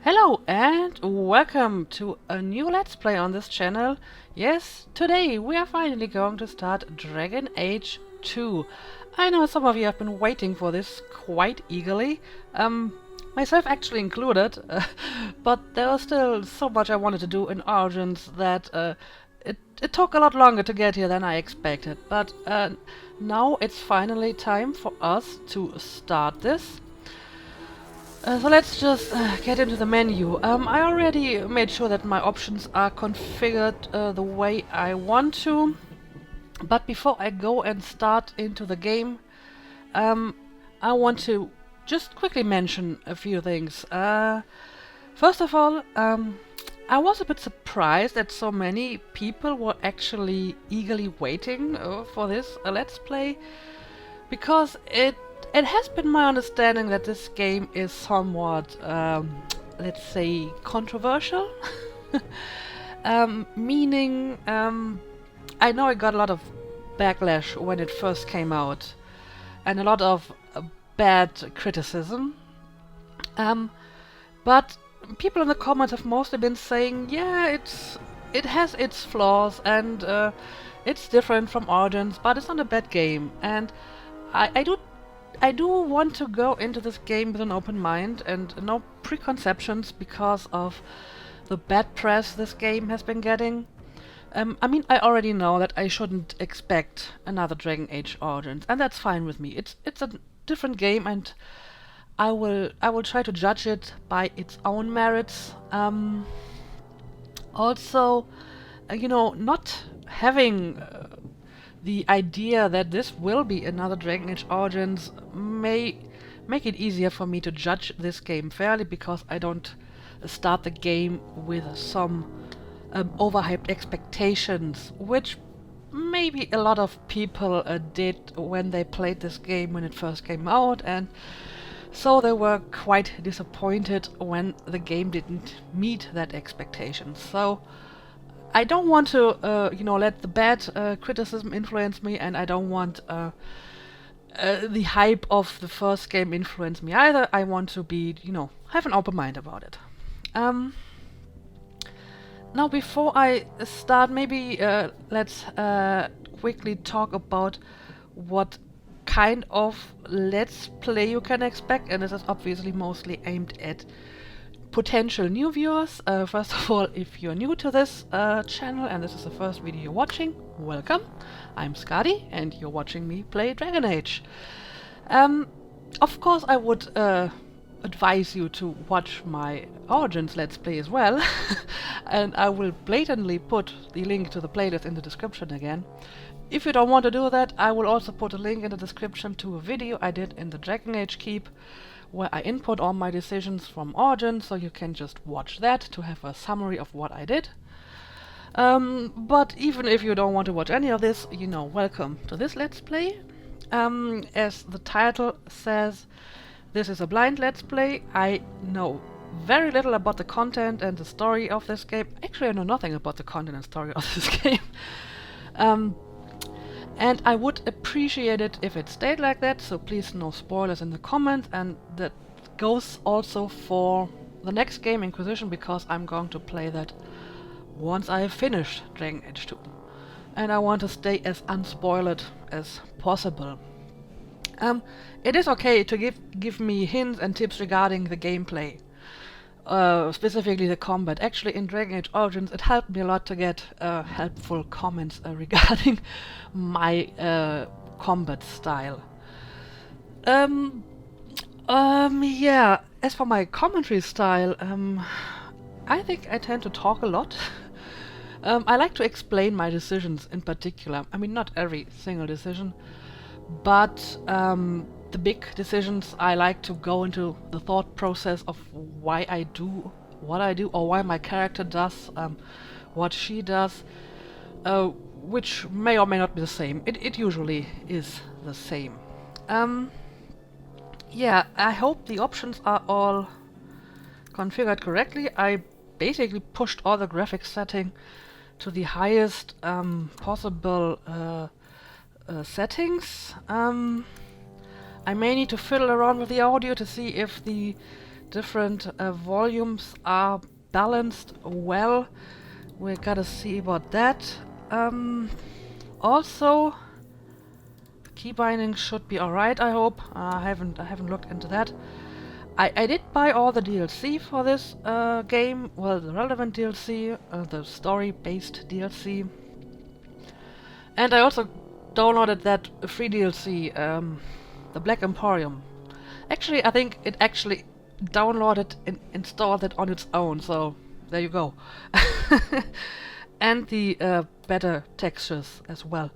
Hello and welcome to a new Let's Play on this channel. Yes, today we are finally going to start Dragon Age 2. I know some of you have been waiting for this quite eagerly, myself actually included, but there was still so much I wanted to do in Origins that it took a lot longer to get here than I expected. But now it's finally time for us to start this. So let's just get into the menu. I already made sure that my options are configured the way I want to. But before I go and start into the game, I want to just quickly mention a few things. First of all, I was a bit surprised that so many people were actually eagerly waiting for this Let's Play, because it has been my understanding that this game is somewhat, let's say, controversial. Meaning, I know it got a lot of backlash when it first came out, and a lot of bad criticism. But people in the comments have mostly been saying, yeah, it has its flaws and it's different from Origins, but it's not a bad game. And I do want to go into this game with an open mind and no preconceptions because of the bad press this game has been getting. I mean, I already know that I shouldn't expect another Dragon Age Origins, and that's fine with me. It's a different game, and I will try to judge it by its own merits. Also, you know, not having the idea that this will be another Dragon Age Origins may make it easier for me to judge this game fairly, because I don't start the game with some overhyped expectations, which maybe a lot of people did when they played this game when it first came out, and so they were quite disappointed when the game didn't meet that expectation. So I don't want to, you know, let the bad criticism influence me, and I don't want the hype of the first game influence me either. I want to be, you know, have an open mind about it. Now, before I start, maybe let's quickly talk about what kind of Let's Play you can expect, and this is obviously mostly aimed at potential new viewers. First of all, if you're new to this channel and this is the first video you're watching, welcome. I'm Skadi and you're watching me play Dragon Age. Of course, I would advise you to watch my Origins Let's Play as well, and I will blatantly put the link to the playlist in the description again. If you don't want to do that, I will also put a link in the description to a video I did in the Dragon Age Keep, where I input all my decisions from Origins, so you can just watch that to have a summary of what I did. But even if you don't want to watch any of this, you know, welcome to this Let's Play. As the title says, this is a blind Let's Play. I know very little about the content and the story of this game. Actually, I know nothing about the content and story of this game. And I would appreciate it if it stayed like that, so please no spoilers in the comments, and that goes also for the next game, Inquisition, because I'm going to play that once I have finished Dragon Age 2. And I want to stay as unspoiled as possible. It is okay to give me hints and tips regarding the gameplay. Specifically the combat. Actually, in Dragon Age Origins, it helped me a lot to get helpful comments regarding my combat style. Yeah, as for my commentary style, I think I tend to talk a lot. I like to explain my decisions in particular. I mean, not every single decision, but the big decisions, I like to go into the thought process of why I do what I do, or why my character does what she does, which may or may not be the same. It usually is the same. Yeah, I hope the options are all configured correctly. I basically pushed all the graphics setting to the highest possible settings. I may need to fiddle around with the audio to see if the different volumes are balanced well. We gotta see about that. Also, key binding should be alright, I hope. I haven't looked into that. I did buy all the DLC for this game. Well, the relevant DLC, the story-based DLC. And I also downloaded that free DLC, the Black Emporium. Actually, I think it actually downloaded and installed it on its own, so there you go. And the better textures as well.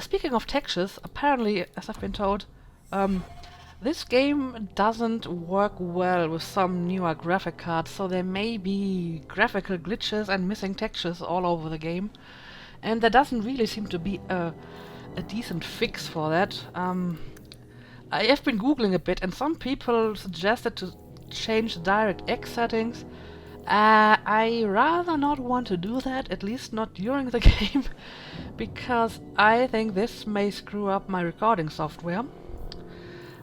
Speaking of textures, apparently, as I've been told, this game doesn't work well with some newer graphic cards, so there may be graphical glitches and missing textures all over the game. And there doesn't really seem to be a decent fix for that. I have been googling a bit, and some people suggested to change the DirectX settings. I rather not want to do that, at least not during the game, because I think this may screw up my recording software.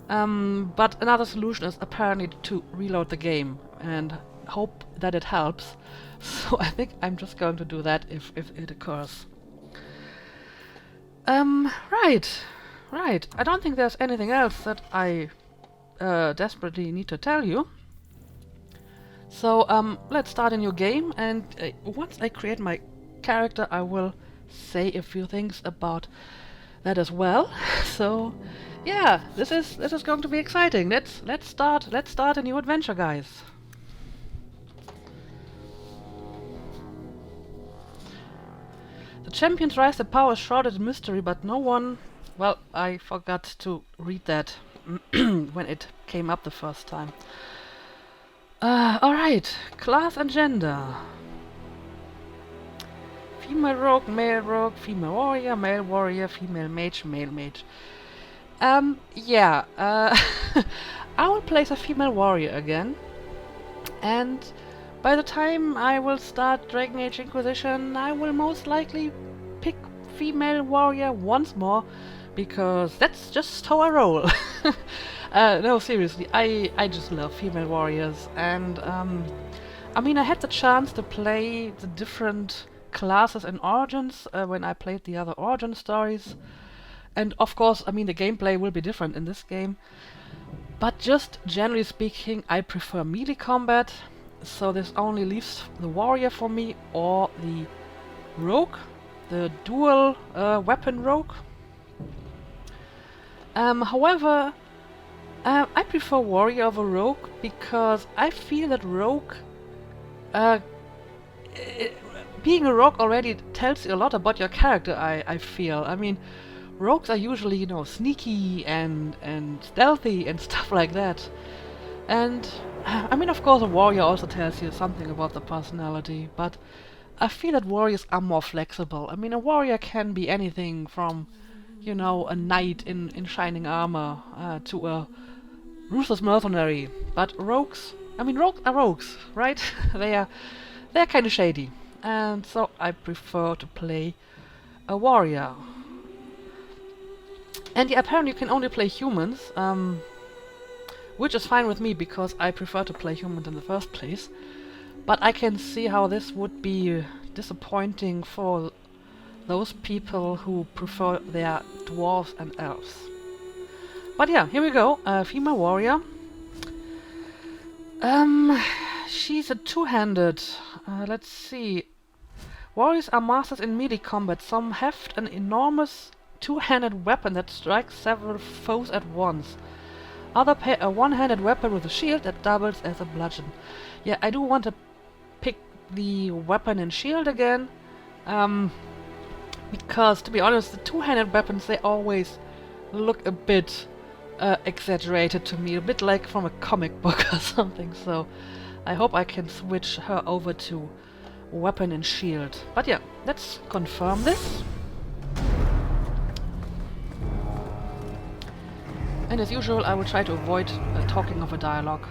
But another solution is apparently to reload the game, and hope that it helps. So I think I'm just going to do that if it occurs. Right. I don't think there's anything else that I desperately need to tell you. So let's start a new game, and once I create my character, I will say a few things about that as well. So yeah, this is going to be exciting. Let's start a new adventure, guys. The champions rise to power shrouded in mystery, but no one... Well, I forgot to read that when it came up the first time. Alright, class and gender. Female rogue, female warrior, female mage, male mage. Yeah, I will place a female warrior again. And by the time I will start Dragon Age Inquisition, I will most likely pick female warrior once more, because that's just how I roll. No, seriously, I just love female warriors, and I mean, I had the chance to play the different classes and Origins when I played the other Origin stories, and of course, I mean, the gameplay will be different in this game, but just generally speaking, I prefer melee combat, so this only leaves the warrior for me, or the rogue, the dual weapon rogue. However, I prefer warrior over rogue, because I feel that rogue... being a rogue already tells you a lot about your character, I feel. I mean, rogues are usually, you know, sneaky and stealthy and stuff like that. And, I mean, of course, a warrior also tells you something about the personality, but I feel that warriors are more flexible. I mean, a warrior can be anything from, you know, a knight in shining armor to a ruthless mercenary. But rogues, I mean, rogues are rogues, right? they're kind of shady, and so I prefer to play a warrior. And yeah, apparently you can only play humans, which is fine with me, because I prefer to play humans in the first place. But I can see how this would be disappointing for those people who prefer their dwarves and elves. But yeah, here we go. Female warrior. She's a two-handed. Let's see. Warriors are masters in melee combat. Some heft an enormous two-handed weapon that strikes several foes at once. Other pair a one-handed weapon with a shield that doubles as a bludgeon. Yeah, I do want to pick the weapon and shield again. Because, to be honest, the two-handed weapons, they always look a bit exaggerated to me. A bit like from a comic book or something. So, I hope I can switch her over to weapon and shield. But yeah, let's confirm this. And as usual, I will try to avoid talking over dialogue.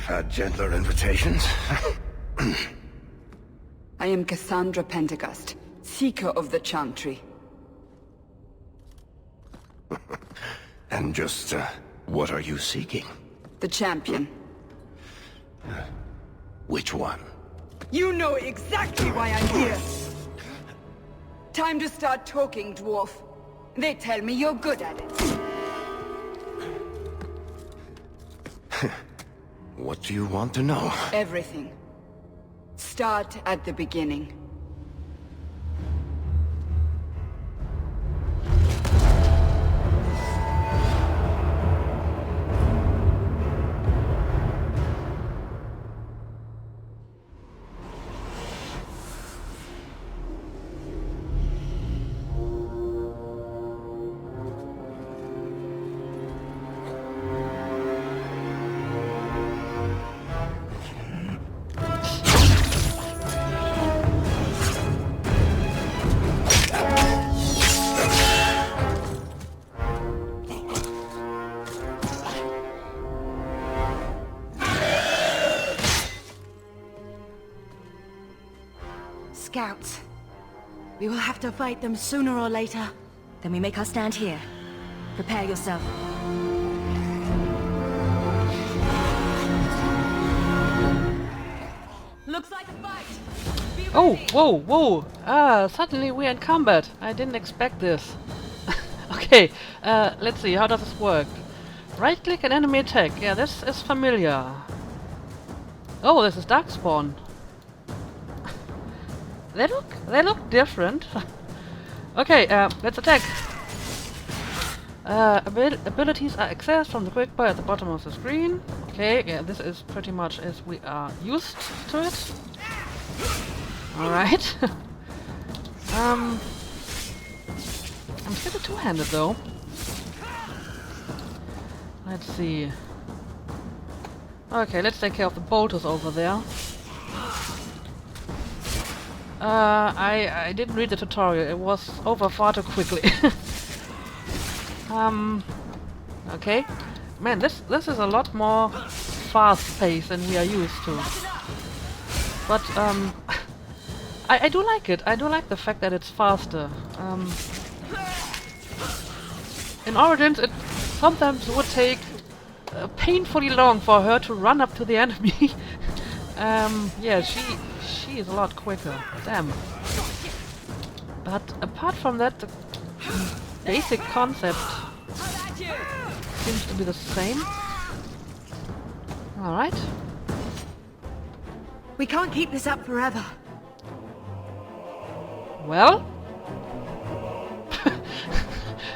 had gentler invitations. I am Cassandra Pendergast, Seeker of the Chantry. And just, what are you seeking? The champion. Which one? You know exactly why I'm here! Time to start talking, dwarf. They tell me you're good at it. What do you want to know? Everything. Start at the beginning. Scouts. We will have to fight them sooner or later. Then we make our stand here. Prepare yourself. Looks like a fight! Be Oh, ready. whoa, whoa! Ah, suddenly we're in combat. I didn't expect this. Okay, let's see, how does this work? Right click and enemy attack. Yeah, this is familiar. Oh, this is Darkspawn. They look different. Okay, let's attack. Abilities are accessed from the quick bar at the bottom of the screen. Okay, yeah, this is pretty much as we are used to it. Alright. I'm still two-handed though. Let's see. Okay, let's take care of the bolters over there. I didn't read the tutorial. It was over far too quickly. Okay. Man, this is a lot more fast-paced than we are used to. But, I do like it. I do like the fact that it's faster. In Origins, it sometimes would take painfully long for her to run up to the enemy. Yeah, she is a lot quicker. Damn. But apart from that, the basic concept seems to be the same. Alright. We can't keep this up forever. Well?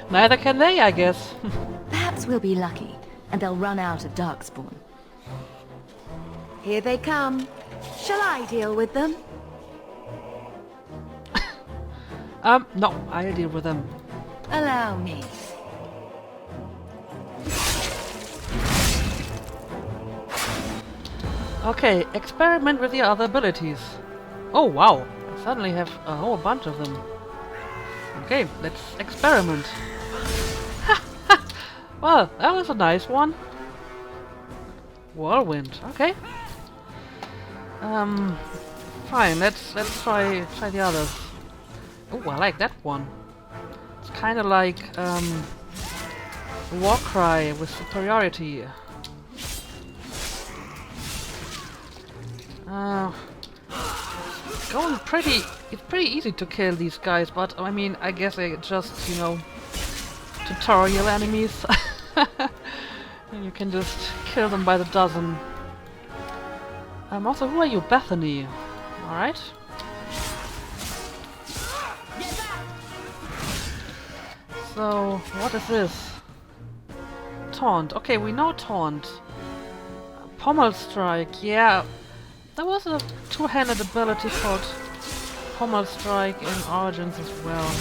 Neither can they, I guess. Perhaps we'll be lucky, and they'll run out of Darkspawn. Here they come. Shall I deal with them? No, I'll deal with them. Allow me. Okay, experiment with your other abilities. Oh wow, I suddenly have a whole bunch of them. Okay, let's experiment. Well, that was a nice one. Whirlwind, okay. Fine, let's try the others. Oh, I like that one. It's kinda like Warcry with superiority. Going pretty... It's pretty easy to kill these guys, but I mean, I guess they just, you know, tutorial enemies. And you can just kill them by the dozen. Also, who are you? Bethany. Alright. So, what is this? Taunt. Okay, we know Taunt. Pommel Strike, yeah. There was a two-handed ability called Pommel Strike in Origins as well.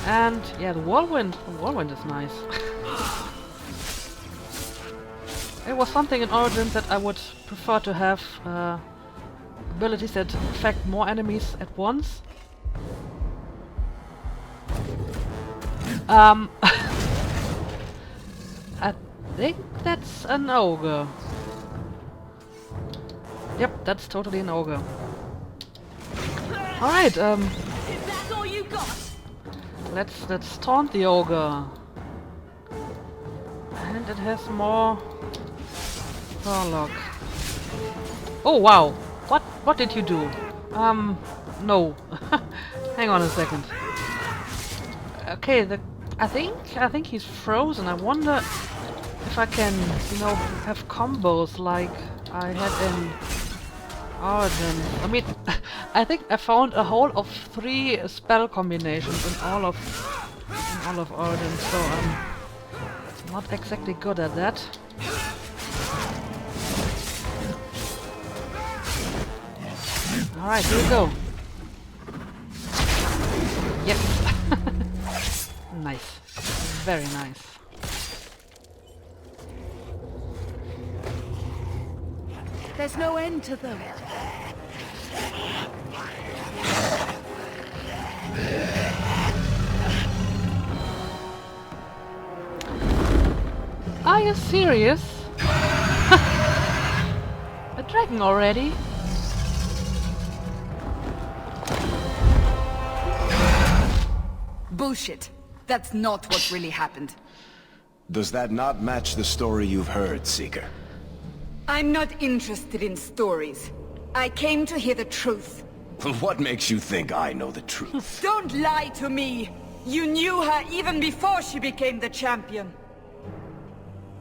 And, yeah, the Whirlwind. The Whirlwind is nice. It was something in Origins that I would prefer to have abilities that affect more enemies at once. think that's an ogre. Yep, that's totally an ogre. Alright, Is that all you got? let's taunt the ogre. And it has more Warlock. Oh wow! What did you do? No. Hang on a second. Okay, I think he's frozen. I wonder if I can, you know, have combos like I had in Origin. I mean, I think I found a whole of 3 spell combinations in all of Origin, so I'm not exactly good at that. Alright, here we go. Yes! Nice. Very nice. There's no end to them. Are you serious? A dragon already? Bullshit. That's not what really happened. Does that not match the story you've heard, Seeker? I'm not interested in stories. I came to hear the truth. What makes you think I know the truth? Don't lie to me! You knew her even before she became the champion.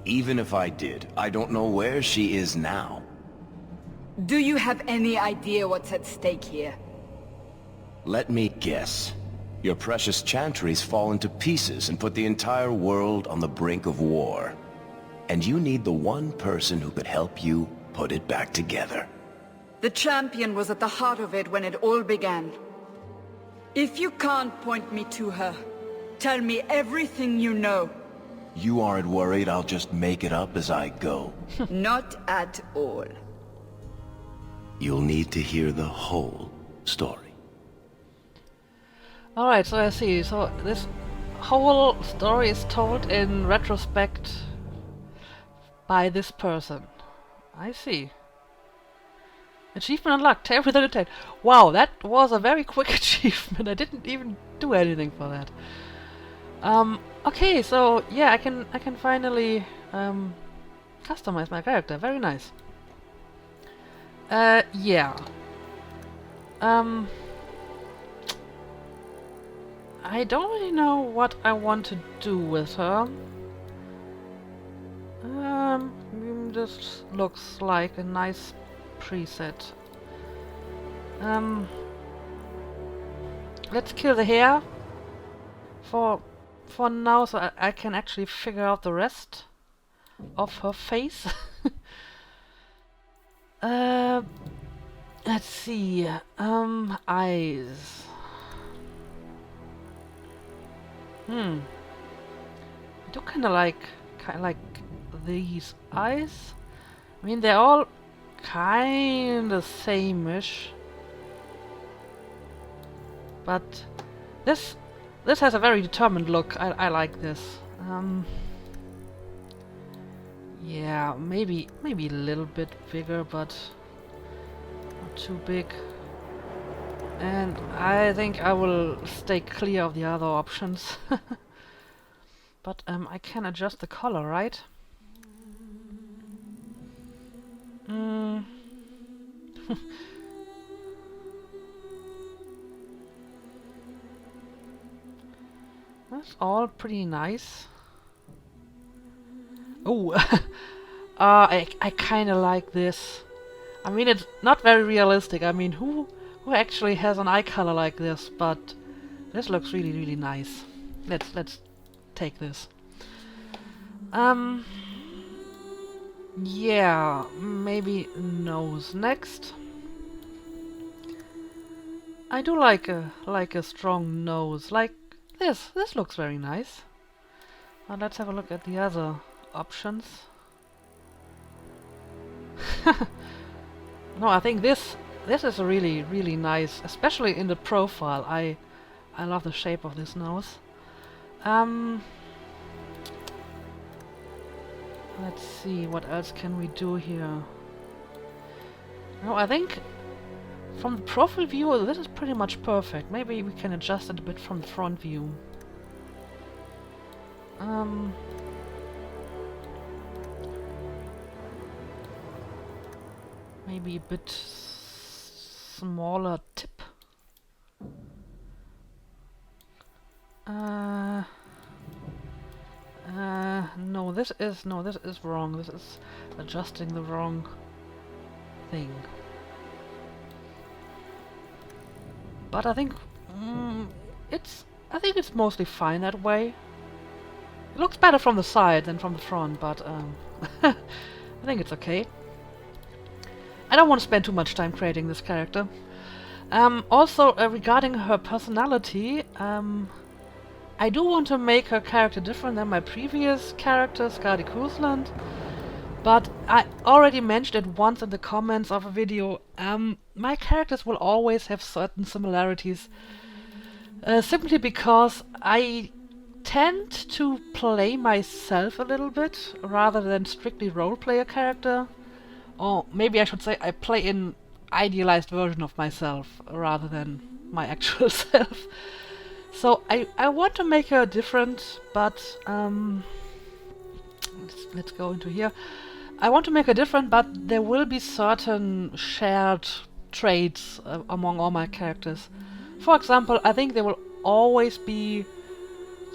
Even if I did, I don't know where she is now. Do you have any idea what's at stake here? Let me guess. Your precious chantries fall into pieces and put the entire world on the brink of war. And you need the one person who could help you put it back together. The champion was at the heart of it when it all began. If you can't point me to her, tell me everything you know. You aren't worried I'll just make it up as I go? Not at all. You'll need to hear the whole story. Alright, so I see. So this whole story is told in retrospect by this person. I see. Achievement unlocked. Tale within a tale. Wow, that was a very quick achievement. I didn't even do anything for that. Okay, so yeah, I can finally customize my character. Very nice. Yeah. I don't really know what I want to do with her. This looks like a nice preset. Let's kill the hair for now, so I can actually figure out the rest of her face. Let's see. Eyes. I do kind of like these eyes. I mean, they're all kind of same-ish, but this has a very determined look. I like this. Yeah, maybe a little bit bigger, but not too big. And I think I will stay clear of the other options. But I can adjust the color, right? That's all pretty nice. Oh, I kind of like this. I mean, it's not very realistic. I mean, who actually has an eye color like this? But this looks really, really nice. Let's take this. Yeah, maybe nose next. I do like a strong nose, like this. This looks very nice. Let's have a look at the other options. No, I think this is really, really nice, especially in the profile. I love the shape of this nose. Let's see, what else can we do here? No, I think from the profile view this is pretty much perfect. Maybe we can adjust it a bit from the front view. Maybe a bit smaller tip. No, this is wrong. This is adjusting the wrong thing. But I think it's mostly fine that way. It looks better from the side than from the front, but I think it's okay. I don't want to spend too much time creating this character. Also, regarding her personality, I do want to make her character different than my previous character, Skadi Kuzland. But I already mentioned it once in the comments of a video. My characters will always have certain similarities. Simply because I tend to play myself a little bit, rather than strictly roleplay a character. Or maybe I should say I play an idealized version of myself, rather than my actual self. So I want to make her different, but let's go into here. I want to make her different, but there will be certain shared traits among all my characters. For example, I think they will always be,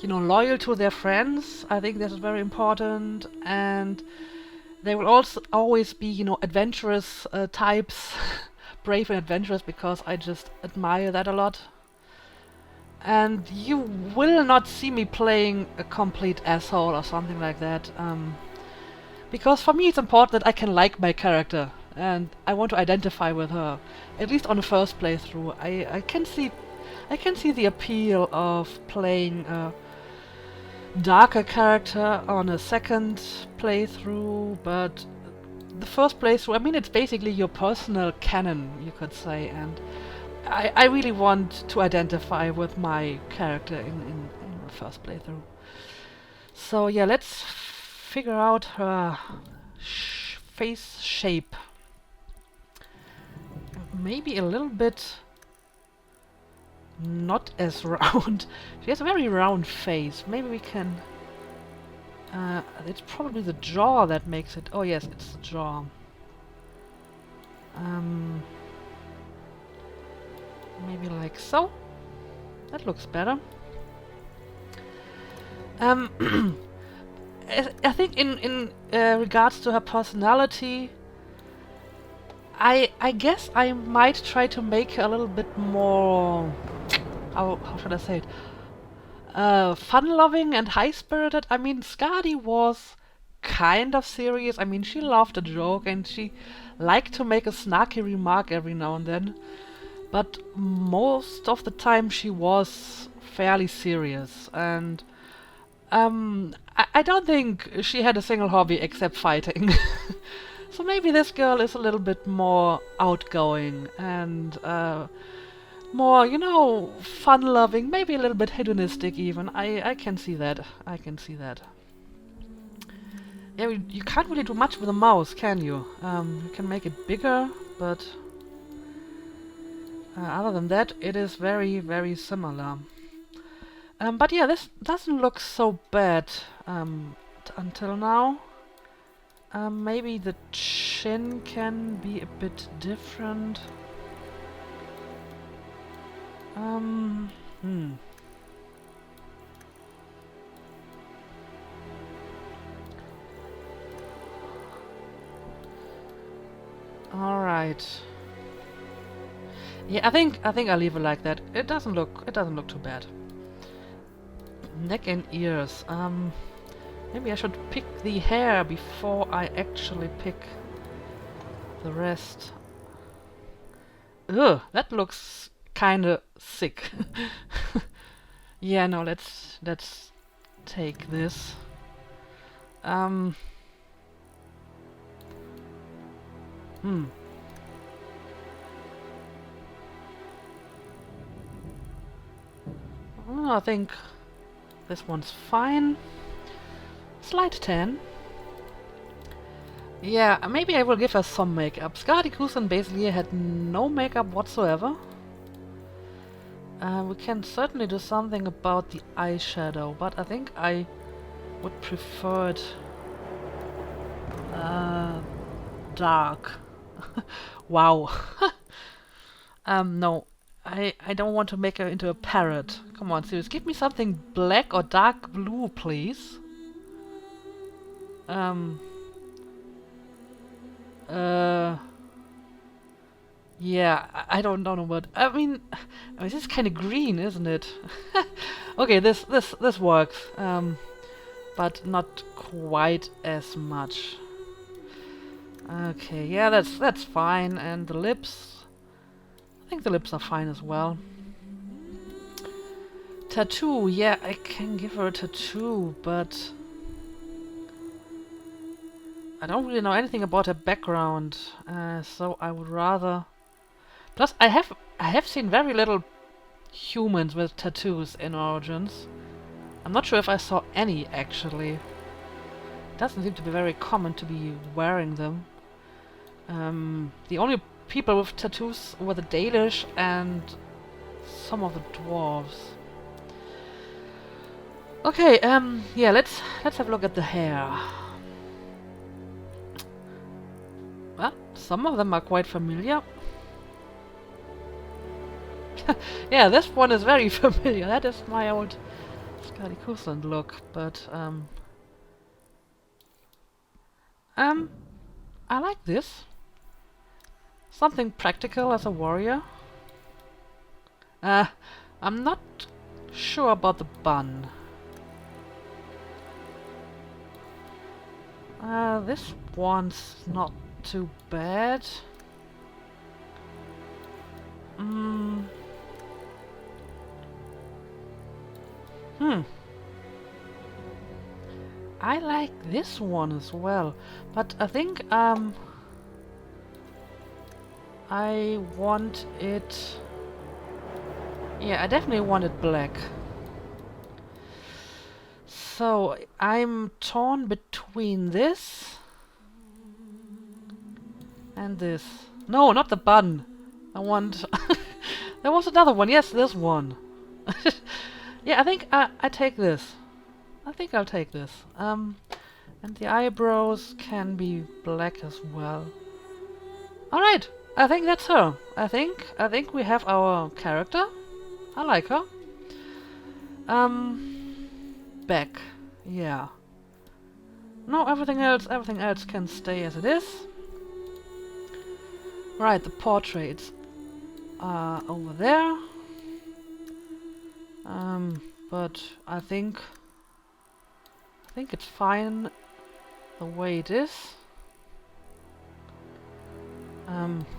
you know, loyal to their friends. I think this is very important, and they will also always be, you know, adventurous types, brave and adventurous, because I just admire that a lot. And you will not see me playing a complete asshole or something like that. Because for me it's important that I can like my character and I want to identify with her. At least on the first playthrough. I can see the appeal of playing a darker character on a second playthrough, but the first playthrough, I mean, it's basically your personal canon, you could say, and I really want to identify with my character in the first playthrough. So yeah, let's figure out her face shape. Maybe a little bit not as round. She has a very round face. Maybe we can... it's probably the jaw that makes it... Oh yes, it's the jaw. Maybe like so. That looks better. I think in regards to her personality, I guess I might try to make her a little bit more... How should I say it? Fun-loving and high-spirited. I mean, Skadi was kind of serious. I mean, she loved a joke and she liked to make a snarky remark every now and then. But most of the time she was fairly serious, and I don't think she had a single hobby except fighting. So maybe this girl is a little bit more outgoing and more, you know, fun-loving, maybe a little bit hedonistic even. I can see that. I can see that. Yeah, you can't really do much with a mouse, can you? You can make it bigger, but... other than that, it is very, very similar. But yeah, this doesn't look so bad until now. Maybe the chin can be a bit different. All right. Yeah, I think I'll leave it like that. It doesn't look too bad. Neck and ears. Maybe I should pick the hair before I actually pick the rest. Ugh, that looks kinda sick. Yeah, no, let's take this. I think this one's fine. Slight tan. Yeah, maybe I will give her some makeup. Skadi Kusan basically had no makeup whatsoever. We can certainly do something about the eyeshadow, but I think I would prefer it dark. Wow. No. I don't want to make her into a parrot. Come on, serious. Give me something black or dark blue, please. Yeah, I don't know what. I mean, this is kind of green, isn't it? Okay, this works, but not quite as much. Okay, yeah, that's fine. And the lips, I think the lips are fine as well. Tattoo, yeah, I can give her a tattoo, but I don't really know anything about her background, so I would rather. Plus, I have seen very little humans with tattoos in Origins. I'm not sure if I saw any actually. It doesn't seem to be very common to be wearing them. The only people with tattoos were the Dalish and some of the dwarves. Okay, yeah, let's have a look at the hair. Well, some of them are quite familiar. Yeah, this one is very familiar. That is my old Skadi Kusan look, but I like this. Something practical as a warrior. I'm not sure about the bun. This one's not too bad. I like this one as well, but I think I want it. Yeah, I definitely want it black. So I'm torn between this and this. No, not the bun. I want. There was another one. Yes, this one. Yeah, I think I take this. I think I'll take this. And the eyebrows can be black as well. All right, I think that's her. I think we have our character. I like her. Back. Yeah. No, everything else can stay as it is. Right, the portraits are over there. But I think it's fine the way it is.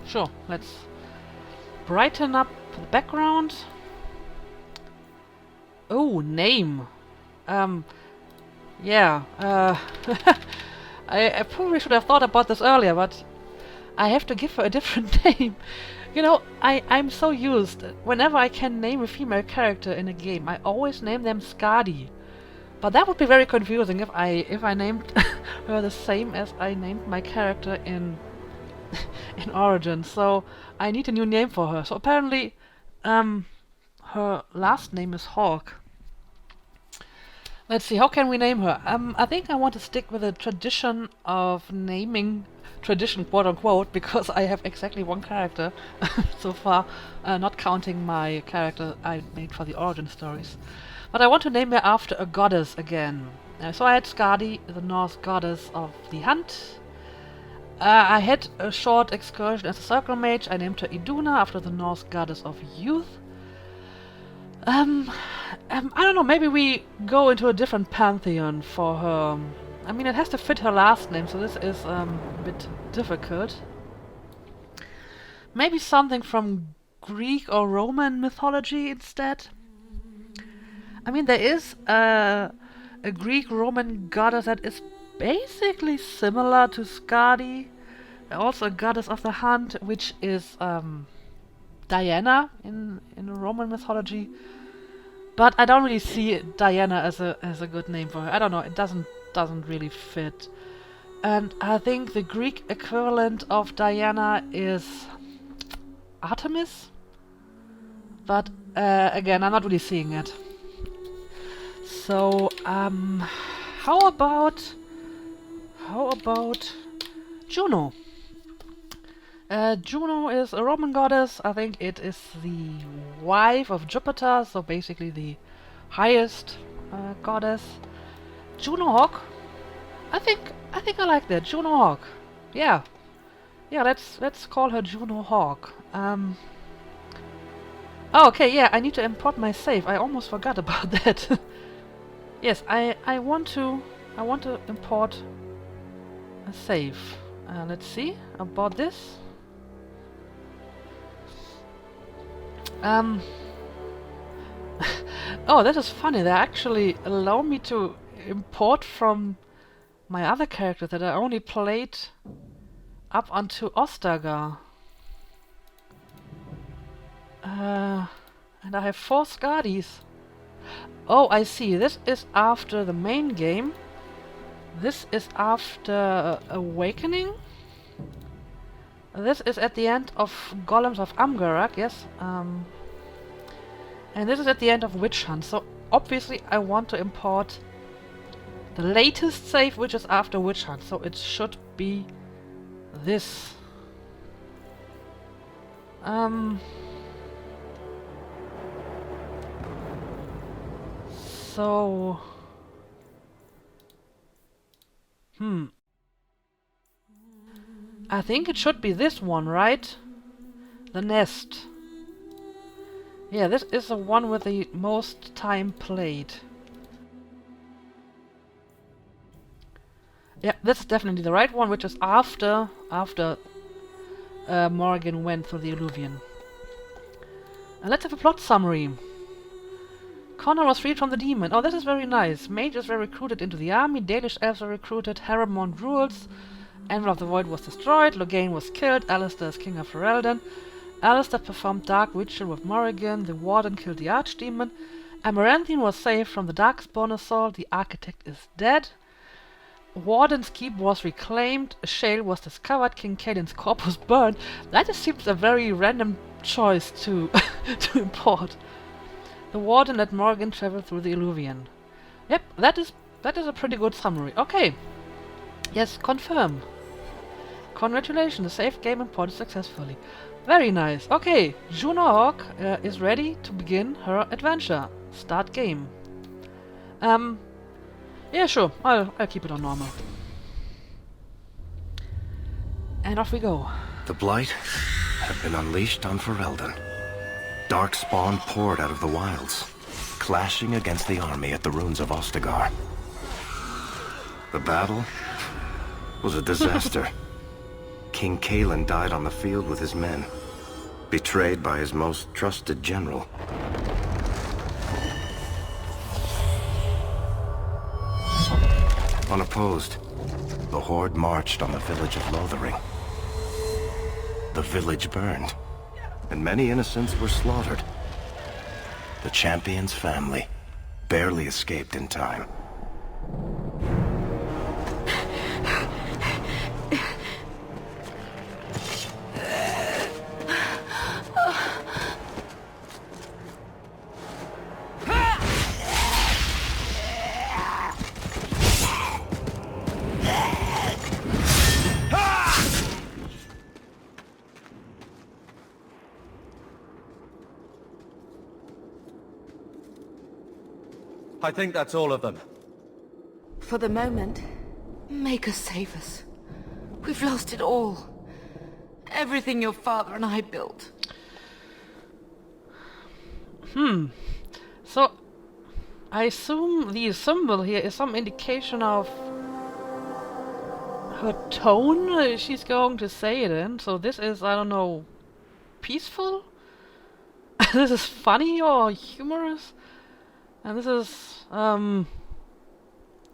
Sure, let's brighten up the background. Oh, name. Yeah, I probably should have thought about this earlier, but I have to give her a different name. You know, I'm so used. Whenever I can name a female character in a game, I always name them Skadi. But that would be very confusing if I named her the same as I named my character in in Origins. So I need a new name for her. So apparently, her last name is Hawk. Let's see, how can we name her? I think I want to stick with the tradition of naming, tradition quote unquote, because I have exactly one character so far, not counting my character I made for the origin stories. But I want to name her after a goddess again. So I had Skadi, the Norse goddess of the hunt. I had a short excursion as a circle mage. I named her Iduna after the Norse goddess of youth. I don't know, maybe we go into a different pantheon for her. I mean, it has to fit her last name, so this is a bit difficult. Maybe something from Greek or Roman mythology instead. I mean, there is a Greek-Roman goddess that is basically similar to Skadi. Also a goddess of the hunt, which is Diana in Roman mythology. But I don't really see Diana as a good name for her. I don't know, it doesn't really fit. And I think the Greek equivalent of Diana is Artemis. But again, I'm not really seeing it. So, how about Juno? Juno is a Roman goddess. I think it is the wife of Jupiter, so basically the highest goddess. Juno Hawk. I think I like that. Juno Hawk. Yeah. Yeah, let's call her Juno Hawk. Oh, okay, yeah, I need to import my save. I almost forgot about that. Yes, I want to import a save. Let's see about this. Oh, that is funny. They actually allow me to import from my other character that I only played up until Ostagar. And I have 4 Skadis. Oh, I see. This is after the main game. This is after Awakening. This is at the end of Golems of Amgarak, yes. And this is at the end of Witch Hunt. So obviously I want to import the latest save, which is after Witch Hunt. So it should be this. So... I think it should be this one, right? The Nest. Yeah, this is the one with the most time played. Yeah, this is definitely the right one, which is after Morrigan went through the Illuvian. And let's have a plot summary. Connor was freed from the demon. Oh, this is very nice. Mages were recruited into the army, Dalish elves were recruited, Haremon rules, Anvil of the Void was destroyed, Loghain was killed, Alistair is king of Ferelden, Alistair performed dark ritual with Morrigan, the Warden killed the Archdemon, Amaranthine was saved from the Darkspawn assault, the Architect is dead, Warden's Keep was reclaimed, a shale was discovered, King Caelin's corpse was burned. That just seems a very random choice to to import. The Warden let Morrigan travel through the Illuvian. Yep, that is a pretty good summary. Okay. Yes, confirm. Congratulations, the saved game imported successfully. Very nice. Okay, Juno Hawk is ready to begin her adventure. Start game. Yeah, sure. I'll keep it on normal. And off we go. The Blight have been unleashed on Ferelden. Darkspawn poured out of the wilds, clashing against the army at the ruins of Ostagar. The battle was a disaster. King Caelin died on the field with his men, betrayed by his most trusted general. Unopposed, the Horde marched on the village of Lothering. The village burned, and many innocents were slaughtered. The Champion's family barely escaped in time. I think that's all of them. For the moment, make us save us. We've lost it all. Everything your father and I built. So, I assume the symbol here is some indication of her tone she's going to say it in. So this is, I don't know, peaceful? This is funny or humorous? And this is,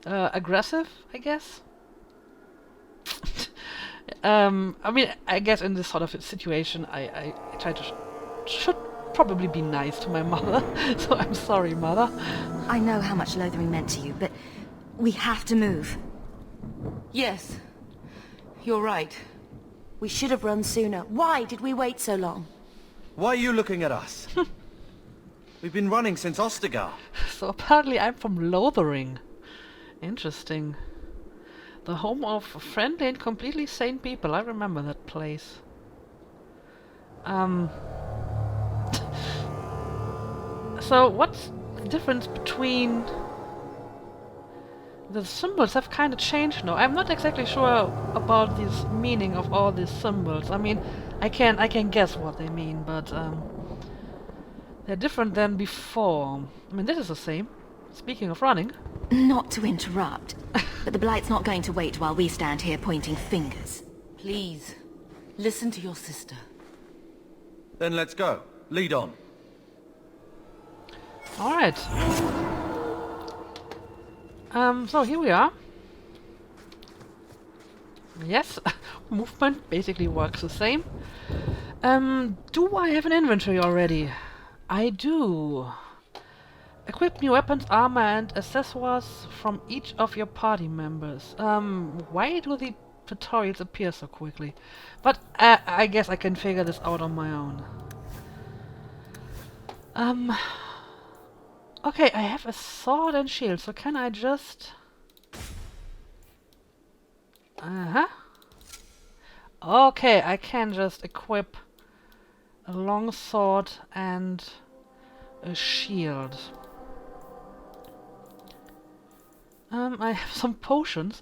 aggressive, I guess? I mean, I guess in this sort of situation, I try to should probably be nice to my mother, so I'm sorry, Mother. I know how much Lothering meant to you, but we have to move. Yes, You're right. We should have run sooner. Why did we wait so long? Why are you looking at us? We've been running since Ostagar. So apparently I'm from Lothering. Interesting. The home of friendly and completely sane people. I remember that place. So what's the difference between... The symbols have kind of changed now. I'm not exactly sure about this meaning of all these symbols. I mean, I can guess what they mean, but they're different than before. I mean, this is the same. Speaking of running. Not to interrupt, but the Blight's not going to wait while we stand here pointing fingers. Please, listen to your sister. Then let's go. Lead on. Alright. So here we are. Yes, movement basically works the same. Do I have an inventory already? I do. Equip new weapons, armor, and accessories from each of your party members. Why do the tutorials appear so quickly? But I guess I can figure this out on my own. Okay, I have a sword and shield, so can I just... Okay, I can just equip a long sword and a shield. I have some potions.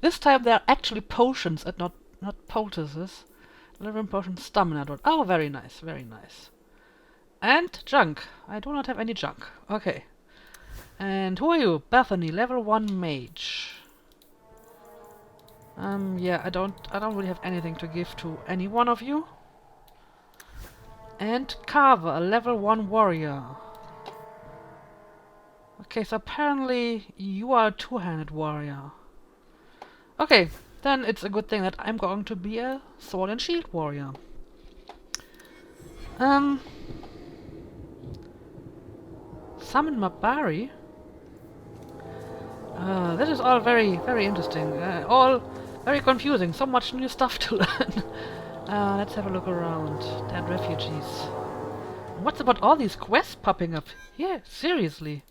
This time they are actually potions and not poultices. Living potion, stamina dot. Oh, very nice, very nice. And junk. I do not have any junk. Okay. And who are you? Bethany, level 1 mage. Yeah, I don't really have anything to give to any one of you. And Carver, a level 1 warrior. Okay, so apparently you are a two-handed warrior. Okay, then it's a good thing that I'm going to be a sword and shield warrior. Summon Mabari? This is all very, very interesting. All very confusing. So much new stuff to learn. Let's have a look around. Dead refugees. What's about all these quests popping up? Yeah, seriously.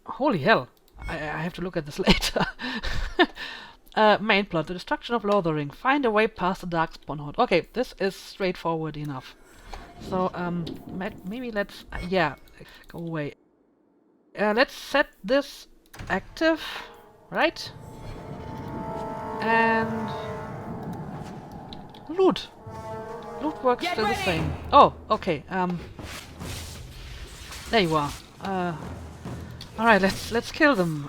Holy hell. I have to look at this later. Main plot. The destruction of Lothering. Find a way past the Darkspawn Horde. Okay, this is straightforward enough. So, maybe let's... yeah, go away. Let's set this active, right? And... loot. Loot works still the same. Oh, okay, there you are. Alright, let's kill them.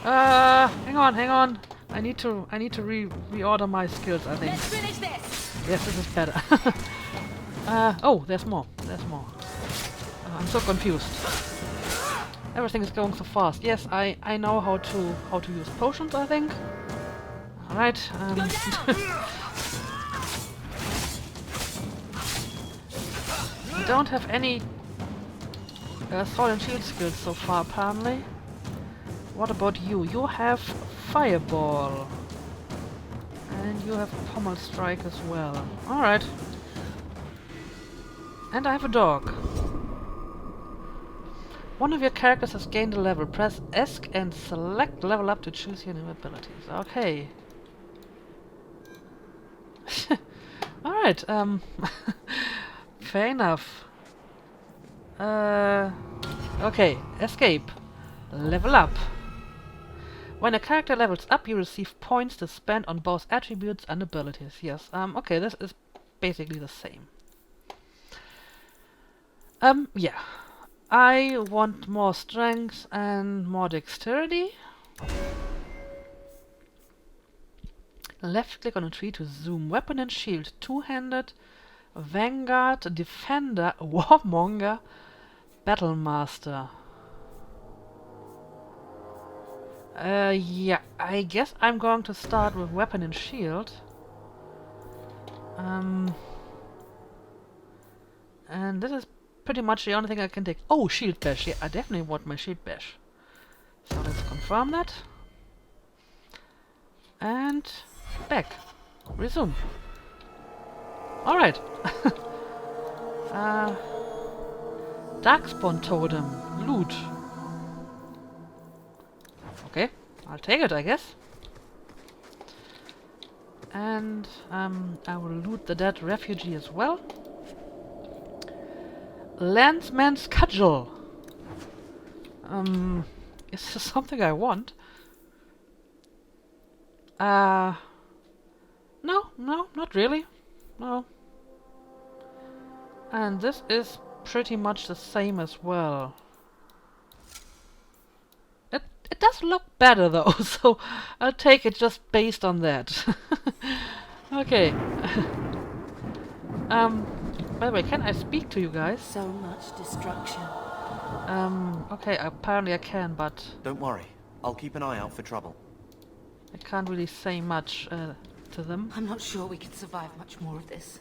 Hang on. I need to reorder my skills, I think. Let's finish this. Yes, this is better. Oh, there's more. I'm so confused. Everything is going so fast. Yes, I know how to use potions, I think. Alright. I don't have any sword and shield skills so far, apparently. What about you? You have Fireball. And you have Pommel Strike as well. Alright. And I have a dog. One of your characters has gained a level. Press ESC and select level up to choose your new abilities. Okay. Alright, fair enough. Okay, escape. Level up. When a character levels up, you receive points to spend on both attributes and abilities. Yes, okay, this is basically the same. Yeah. I want more strength and more dexterity. Left click on a tree to zoom. Weapon and shield. Two-handed. Vanguard. Defender. Warmonger. Battlemaster. Yeah, I guess I'm going to start with weapon and shield. And this is pretty much the only thing I can take. Oh, shield bash. Yeah, I definitely want my shield bash. confirm that. And back. Resume. Alright. Darkspawn totem. Loot. Okay, I'll take it, I guess. And I will loot the dead refugee as well. Landsman's cudgel. Is this something I want? No, not really. No. And this is pretty much the same as well. It does look better though, so I'll take it just based on that. Okay. By the way, can I speak to you guys? So much destruction. Okay, apparently I can, but Don't worry. I'll keep an eye out for trouble. I can't really say much to them. I'm not sure we can survive much more of this.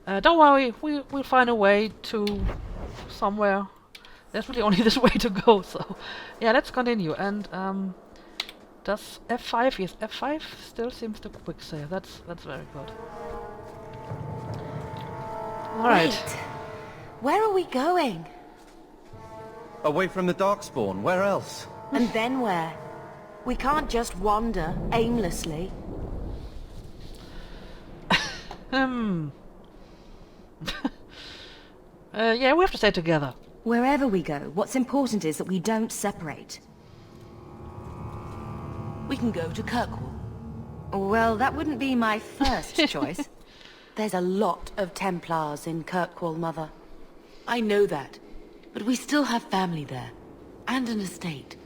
Don't worry, we'll find a way to somewhere. There's really only this way to go, so yeah, let's continue. And does F5? Yes, F5 still seems to quick save. That's very good. All right. Wait. Where are we going? Away from the Darkspawn. Where else? And then where? We can't just wander aimlessly. Yeah, we have to stay together. Wherever we go, what's important is that we don't separate. We can go to Kirkwall. Well, that wouldn't be my first choice. There's a lot of Templars in Kirkwall, Mother. I know that, but we still have family there, and an estate.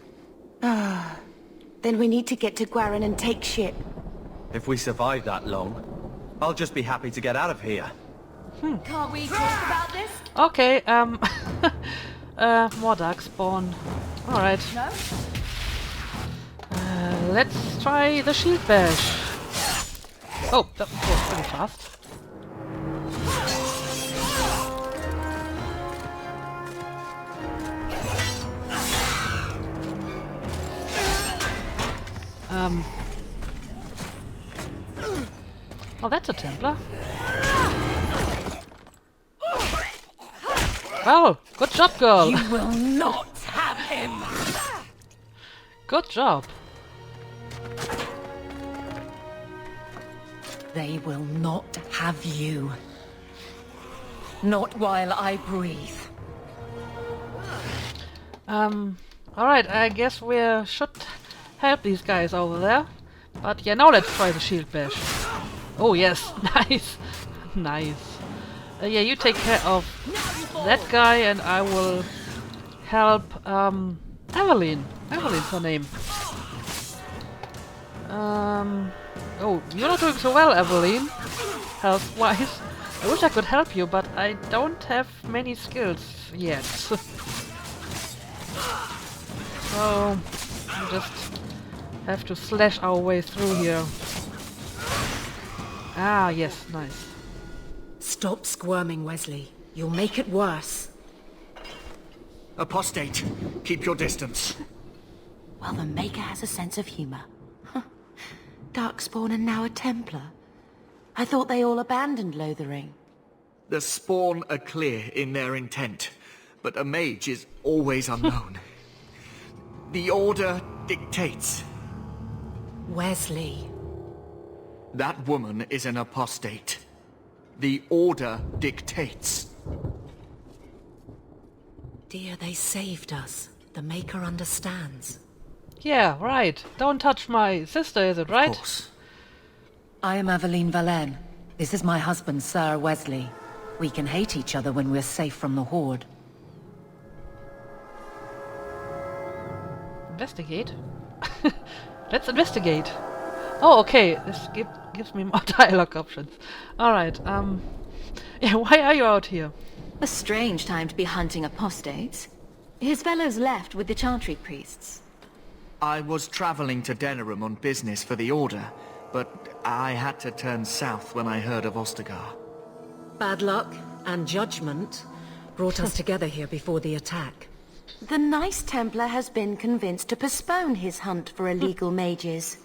Then we need to get to Guarin and take ship. If we survive that long, I'll just be happy to get out of here. Can't we talk about this? Okay, more Darkspawn. Alright. No? Let's try the shield bash. Oh, that was pretty fast. Oh, that's a Templar. Oh, good job, girl. You will not have him! Good job. They will not have you. Not while I breathe. Alright, I guess we should help these guys over there. But yeah, now let's try the shield bash. Oh yes, nice. Nice. Yeah, you take care of that guy and I will help Evelyn. Evelyn's her name. Oh, you're not doing so well, Evelyn. Health-wise. I wish I could help you, but I don't have many skills yet. So we just have to slash our way through here. Ah, yes, nice. Stop squirming, Wesley. You'll make it worse. Apostate, keep your distance. Well, the Maker has a sense of humor. Darkspawn and now a Templar. I thought they all abandoned Lothering. The Spawn are clear in their intent, but a mage is always unknown. The Order dictates. Wesley. That woman is an apostate. The Order dictates. Dear, they saved us. The Maker understands. Yeah, right. Don't touch my sister, is it right? Of course. I am Aveline Valenne. This is my husband, Sir Wesley. We can hate each other when we're safe from the Horde. Investigate? Let's investigate. Oh, okay. This gives me more dialogue options. Alright, yeah, why are you out here? A strange time to be hunting apostates. His fellows left with the Chantry priests. I was traveling to Denerim on business for the Order, but I had to turn south when I heard of Ostagar. Bad luck and judgment brought us together here before the attack. The nice Templar has been convinced to postpone his hunt for illegal mages.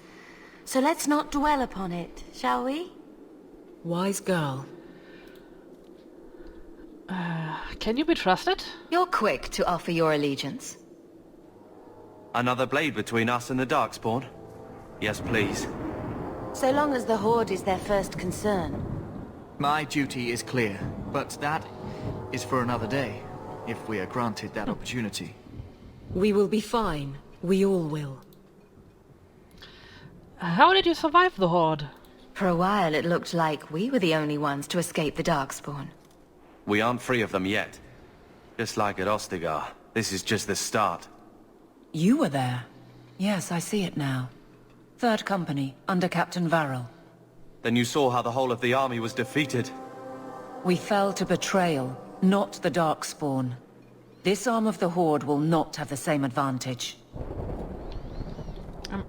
So let's not dwell upon it, shall we? Wise girl. Can you be trusted? You're quick to offer your allegiance. Another blade between us and the Darkspawn? Yes, please. So long as the Horde is their first concern. My duty is clear, but that is for another day, if we are granted that opportunity. We will be fine. We all will. How did you survive the Horde? For a while it looked like we were the only ones to escape the Darkspawn. We aren't free of them yet. Just like at Ostagar, this is just the start. You were there. Yes, I see it now. Third Company, under Captain Varel. Then you saw how the whole of the army was defeated. We fell to betrayal, not the Darkspawn. This arm of the Horde will not have the same advantage.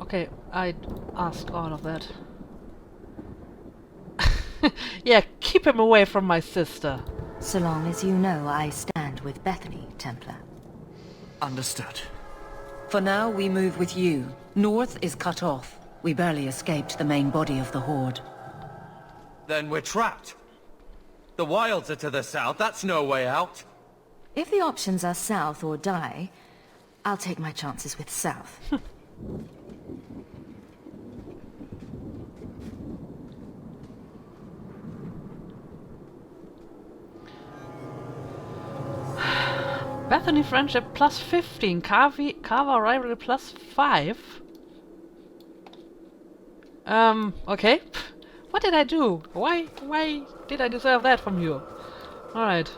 Okay, I asked all of that. Yeah, keep him away from my sister. So long as you know I stand with Bethany, Templar. Understood. For now, we move with you. North is cut off. We barely escaped the main body of the Horde. Then we're trapped. The wilds are to the south, that's no way out. If the options are south or die, I'll take my chances with south. Bethany friendship plus 15. Carver rivalry plus 5. Okay. What did I do? Why did I deserve that from you? Alright,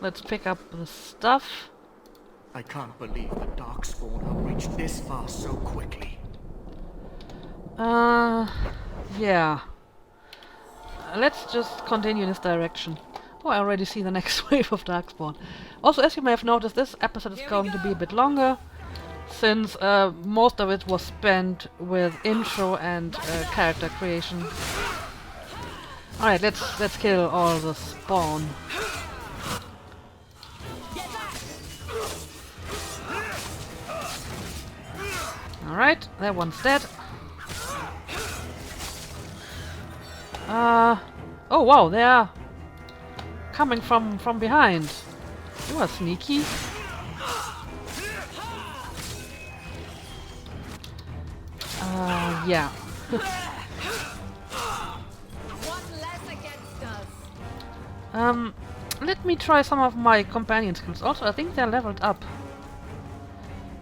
let's pick up the stuff. I can't believe the Darkspawn have reached this far so quickly. Yeah. Let's just continue in this direction. Oh, I already see the next wave of Darkspawn. Also, as you may have noticed, this episode is going to be a bit longer, since most of it was spent with intro and character creation. Alright, let's kill all the spawn. Alright, that one's dead. Oh wow, they are coming from behind. You are sneaky. Yeah. Let me try some of my companion skills. Also, I think they're leveled up.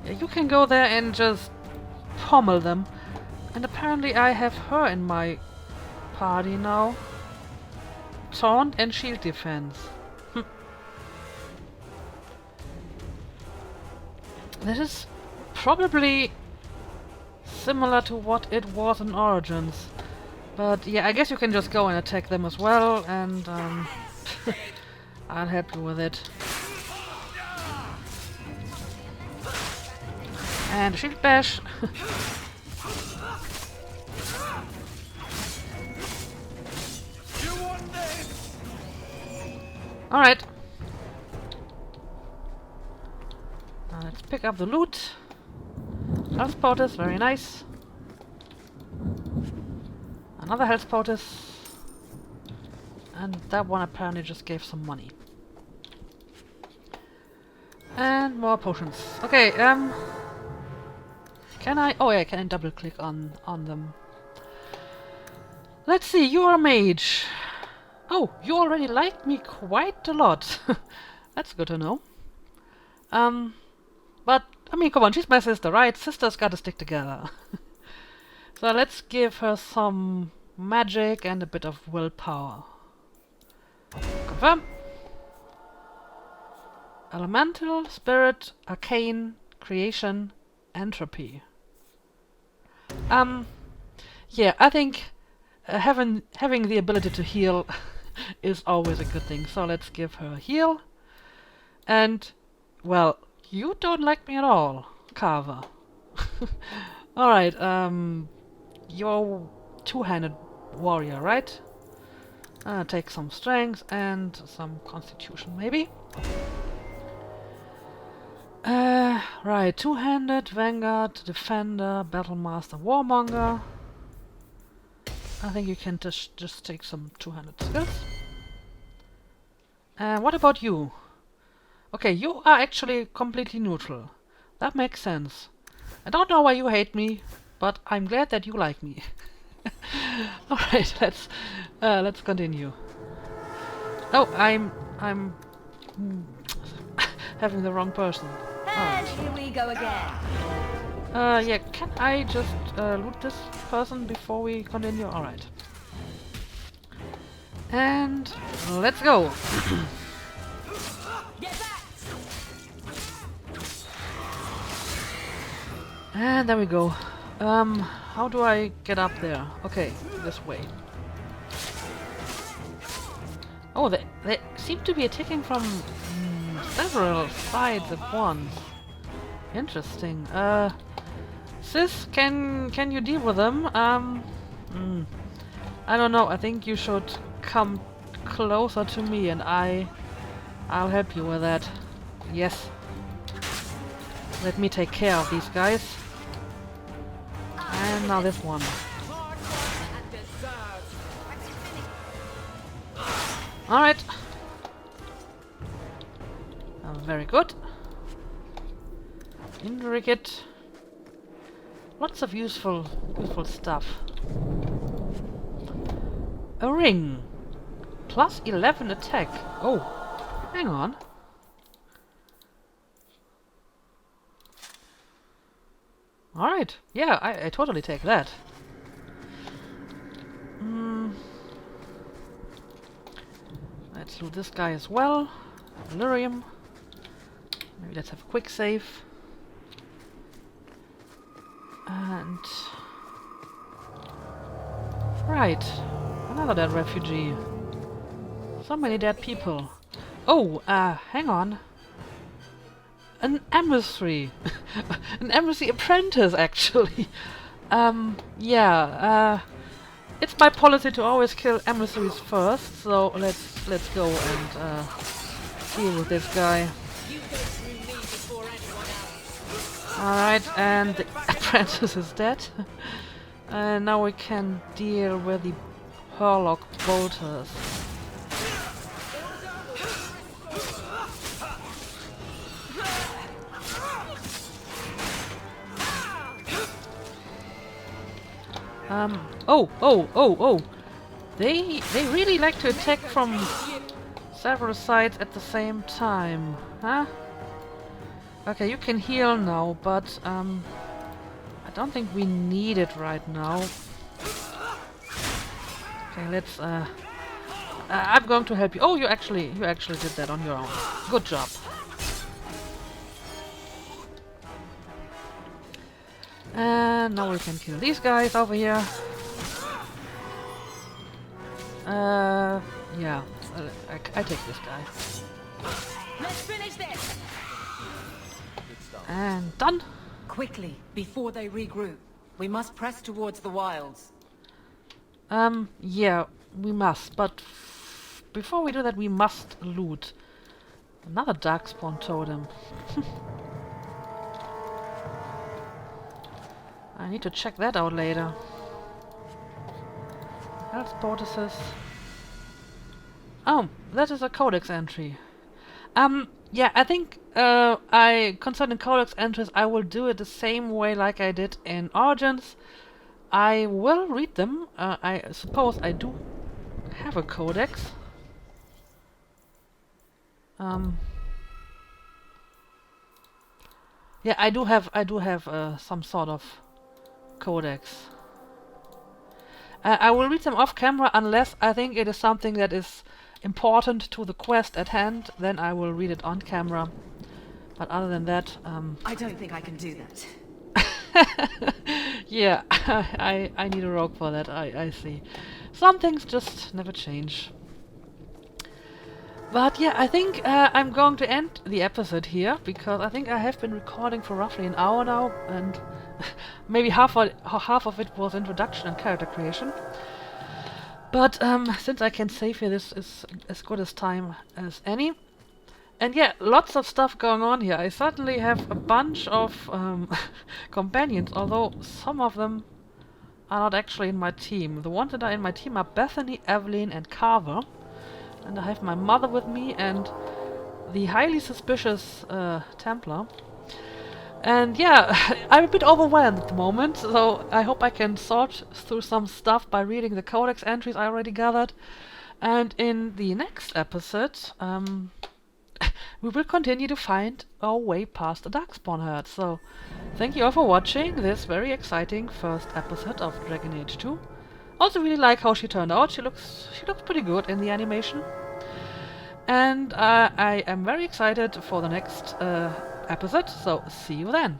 Yeah, you can go there and just pommel them. And apparently I have her in my party now. Taunt and shield defense. This is probably similar to what it was in Origins. But yeah, I guess you can just go and attack them as well, and I'll help you with it. And shield bash. Alright. Now let's pick up the loot. Health potus, very nice. Another health potus. And that one apparently just gave some money. And more potions. Okay, can I... Oh yeah, can I double click on them? Let's see, you're a mage. Oh, you already liked me quite a lot. That's good to know. But, I mean, come on, she's my sister, right? Sisters gotta stick together. So let's give her some magic and a bit of willpower. Confirm. Elemental, Spirit, Arcane, Creation, Entropy. Yeah, I think having the ability to heal is always a good thing. So let's give her a heal. And, well, you don't like me at all, Carver. Alright, you're two-handed warrior, right? Take some strength and some constitution, maybe. Right, two-handed, Vanguard, Defender, Battlemaster, Warmonger. I think you can just take some two-handed skills. What about you? Okay, you are actually completely neutral. That makes sense. I don't know why you hate me, but I'm glad that you like me. Alright, let's continue. Oh, I'm having the wrong person. And here we go again. Yeah, can I just loot this person before we continue? Alright. And let's go! And there we go. How do I get up there? Okay, this way. Oh, they seem to be attacking from several sides at once. Interesting. Sis, can you deal with them? I don't know. I think you should come closer to me, and I'll help you with that. Yes. Let me take care of these guys. And now this one. Alright. Very good. Intricate. Lots of useful stuff. A ring. Plus 11 attack. Oh, hang on. Alright, yeah, I totally take that. Let's loot this guy as well. Lyrium. Maybe let's have a quick save. And... right. Another dead refugee. So many dead people. Oh, hang on. An emissary. An embassy apprentice, actually. Yeah, it's my policy to always kill emissaries first, so let's go and deal with this guy. Alright, and the apprentice is dead. And now we can deal with the Hurlock bolters. Oh. They really like to attack from several sides at the same time, huh? Okay, you can heal now, but I don't think we need it right now. Okay, let's I'm going to help you. Oh, you actually did that on your own. Good job. And now we can kill these guys over here. Yeah, I take this guy. Let's finish this! And done. Quickly, before they regroup. We must press towards the wilds. Yeah, we must, but before we do that we must loot. Another Darkspawn totem. I need to check that out later. Health poultices. Oh, that is a codex entry. Yeah, I think concerning codex entries, I will do it the same way like I did in Origins. I will read them. I suppose I do have a codex. Yeah, I do have some sort of codex. I will read them off camera unless I think it is something that is important to the quest at hand, then I will read it on camera. But other than that, I don't think I can do that. yeah, I need a rogue for that, I see. Some things just never change. But yeah, I think I'm going to end the episode here, because I think I have been recording for roughly an hour now, and maybe half of it was introduction and character creation. But since I can save here, this is as good as time as any. And yeah, lots of stuff going on here. I certainly have a bunch of companions, although some of them are not actually in my team. The ones that are in my team are Bethany, Evelyn, and Carver. And I have my mother with me and the highly suspicious Templar. And yeah, I'm a bit overwhelmed at the moment, so I hope I can sort through some stuff by reading the codex entries I already gathered. And in the next episode, we will continue to find our way past the Darkspawn herd. So, thank you all for watching this very exciting first episode of Dragon Age 2. Also really like how she turned out. She looks pretty good in the animation. And I am very excited for the next episode, so see you then.